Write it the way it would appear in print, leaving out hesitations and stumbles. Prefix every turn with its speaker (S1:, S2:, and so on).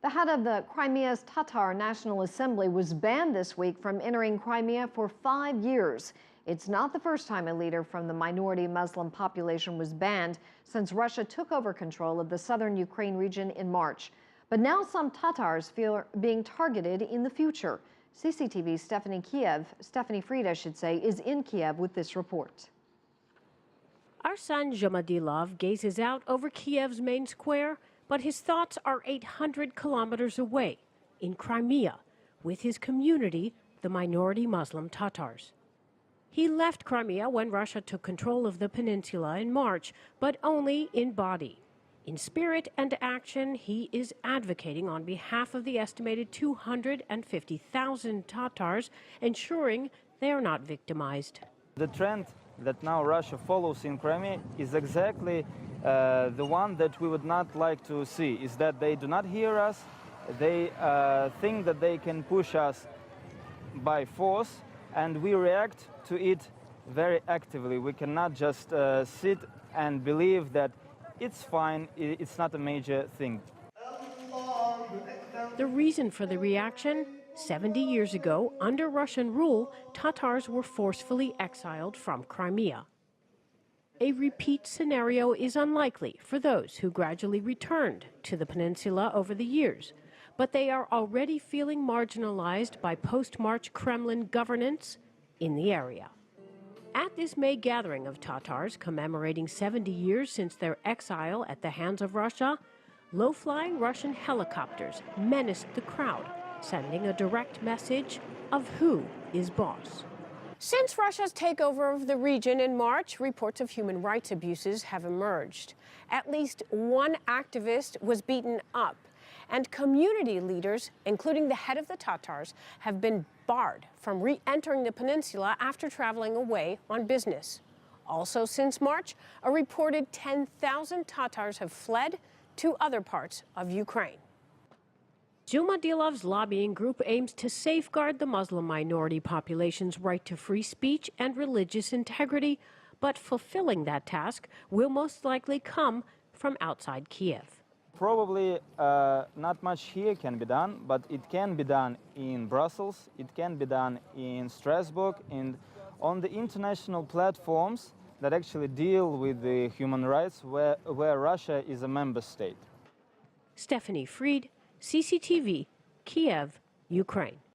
S1: The head of the Crimea's Tatar National Assembly was banned this week from entering Crimea for 5 years. It's not the first time a leader from the minority Muslim population was banned since Russia took over control of the southern Ukraine region in March. But now some Tatars feel being targeted in the future. CCTV's Stephanie Freid, is in Kiev with this report.
S2: Our son Zhamadilov gazes out over Kiev's main square, but his thoughts are 800 kilometers away, in Crimea, with his community, the minority Muslim Tatars. He left Crimea when Russia took control of the peninsula in March, but only in body. In spirit and action, he is advocating on behalf of the estimated 250,000 Tatars, ensuring they are not victimized.
S3: The trend that now Russia follows in Crimea is exactly the one that we would not like to see, is that they do not hear us, they think that they can push us by force, and we react to it very actively. We cannot just sit and believe that it's fine, it's not a major thing.
S2: The reason for the reaction? 70 years ago, under Russian rule, Tatars were forcefully exiled from Crimea. A repeat scenario is unlikely for those who gradually returned to the peninsula over the years, but they are already feeling marginalized by post-March Kremlin governance in the area. At this May gathering of Tatars commemorating 70 years since their exile at the hands of Russia, low-flying Russian helicopters menaced the crowd, sending a direct message of who is boss. Since Russia's takeover of the region in March, reports of human rights abuses have emerged. At least one activist was beaten up, and community leaders, including the head of the Tatars, have been barred from re-entering the peninsula after traveling away on business. Also since March, a reported 10,000 Tatars have fled to other parts of Ukraine. Zhumadilov's lobbying group aims to safeguard the Muslim minority population's right to free speech and religious integrity, but fulfilling that task will most likely come from outside Kiev.
S3: Probably not much here can be done, but it can be done in Brussels, it can be done in Strasbourg, and on the international platforms that actually deal with the human rights where Russia is a member state.
S2: Stephanie Freid, CCTV, Kiev, Ukraine.